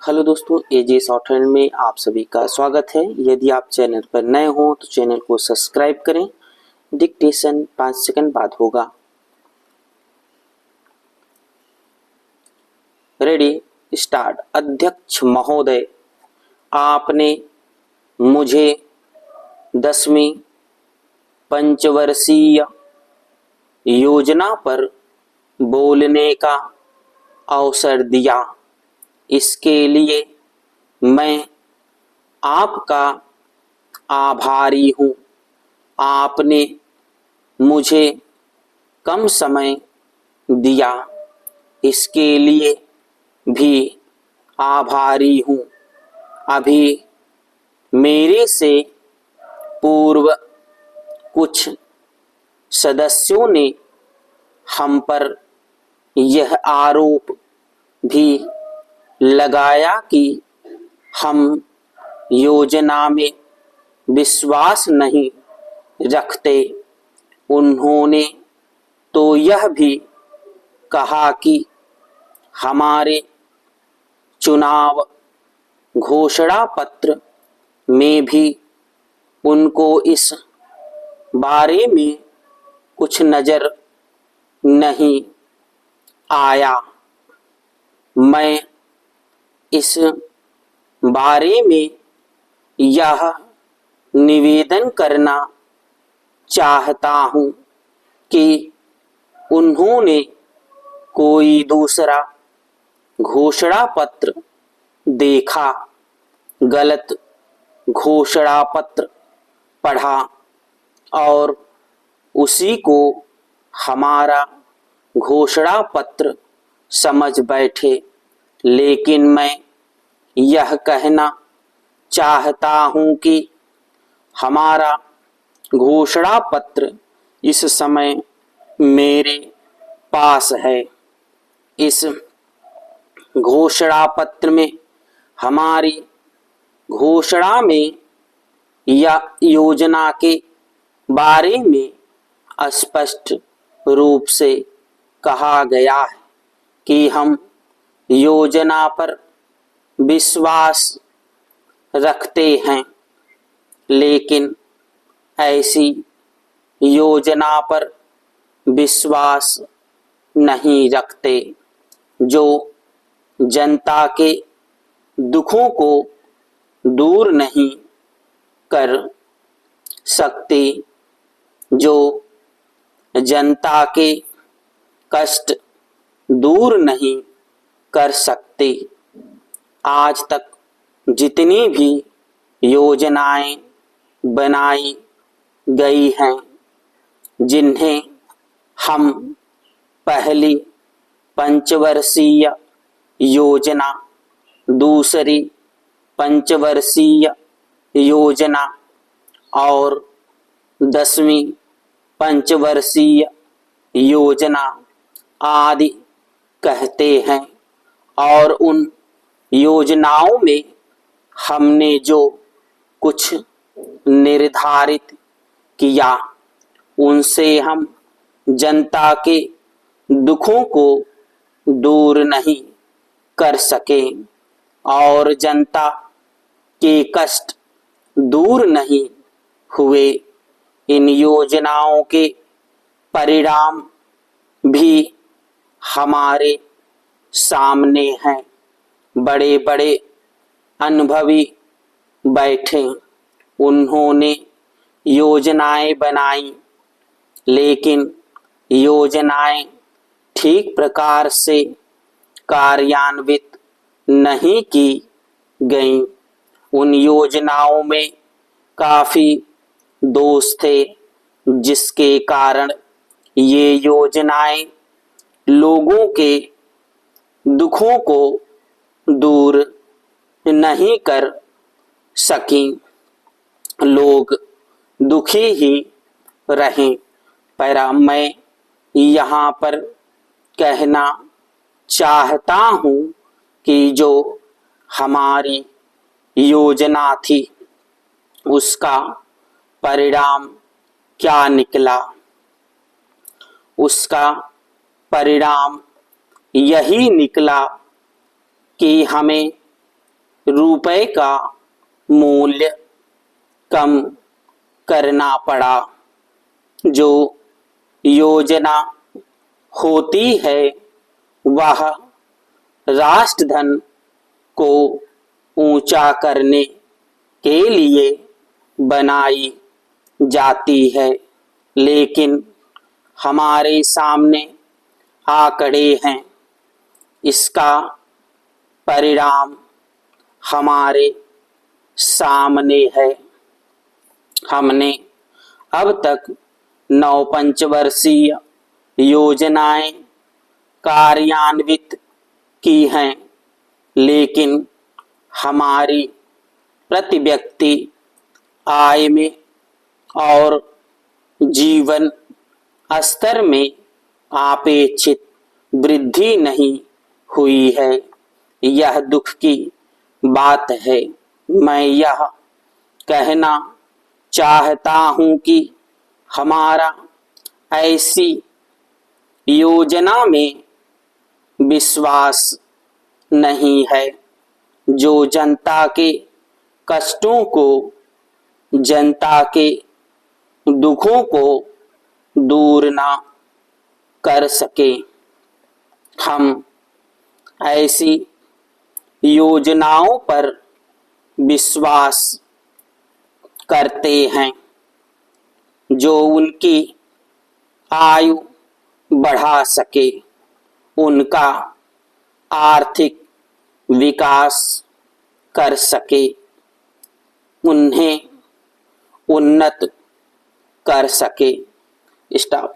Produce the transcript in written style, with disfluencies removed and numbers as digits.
Hello दोस्तों, एजे software में आप सभी का स्वागत है। यदि आप चैनल पर नए हो तो चैनल को सब्सक्राइब करें। डिक्टेशन 5 सेकंड बाद होगा। Ready, start. अध्यक्ष महोदय, आपने मुझे 10वीं पंचवर्षीय योजना पर बोलने का अवसर दिया। इसके लिए मैं आपका आभारी हूँ। आपने मुझे कम समय दिया, इसके लिए भी आभारी हूँ। अभी मेरे से पूर्व कुछ सदस्यों ने हम पर यह आरोप भी लगाया कि हम योजना में विश्वास नहीं रखते। उन्होंने तो यह भी कहा कि हमारे चुनाव घोषणा पत्र में भी उनको इस बारे में कुछ नजर नहीं आया। मैं इस बारे में यह निवेदन करना चाहता हूँ कि उन्होंने कोई दूसरा घोषणा पत्र देखा, गलत घोषणा पत्र पढ़ा और उसी को हमारा घोषणा पत्र समझ बैठे। लेकिन मैं यह कहना चाहता हूँ कि हमारा घोषणा पत्र इस समय मेरे पास है। इस घोषणा पत्र में हमारी घोषणा में या योजना के बारे में स्पष्ट रूप से कहा गया है कि हम योजना पर विश्वास रखते हैं, लेकिन ऐसी योजना पर विश्वास नहीं रखते जो जनता के दुखों को दूर नहीं कर सकती, जो जनता के कष्ट दूर नहीं कर सकते। आज तक जितनी भी योजनाएं बनाई गई हैं, जिन्हें हम पहली पंचवर्षीय योजना, दूसरी पंचवर्षीय योजना और 10वीं पंचवर्षीय योजना आदि कहते हैं, और उन योजनाओं में हमने जो कुछ निर्धारित किया, उनसे हम जनता के दुखों को दूर नहीं कर सके और जनता के कष्ट दूर नहीं हुए। इन योजनाओं के परिणाम भी हमारे सामने हैं। बड़े बड़े अनुभवी बैठे, उन्होंने योजनाएं बनाई, लेकिन योजनाएं ठीक प्रकार से कार्यान्वित नहीं की गईं। उन योजनाओं में काफी दोष थे, जिसके कारण ये योजनाएं लोगों के दुखों को दूर नहीं कर सकी। लोग दुखी ही रहे। पर मैं यहाँ पर कहना चाहता हूँ कि जो हमारी योजना थी, उसका परिणाम क्या निकला। उसका परिणाम यही निकला कि हमें रुपए का मूल्य कम करना पड़ा। जो योजना होती है वह राष्ट्रधन को ऊंचा करने के लिए बनाई जाती है, लेकिन हमारे सामने आंकड़े हैं। इसका परिणाम हमारे सामने है। हमने अब तक 9 पंचवर्षीय योजनाएं कार्यान्वित की हैं, लेकिन हमारी प्रति व्यक्ति आय में और जीवन स्तर में अपेक्षित वृद्धि नहीं हुई है। यह दुख की बात है। मैं यह कहना चाहता हूं कि हमारा ऐसी योजना में विश्वास नहीं है जो जनता के कष्टों को, जनता के दुखों को दूर ना कर सके। हम ऐसी योजनाओं पर विश्वास करते हैं जो उनकी आयु बढ़ा सके, उनका आर्थिक विकास कर सके, उन्हें उन्नत कर सके। स्टॉप।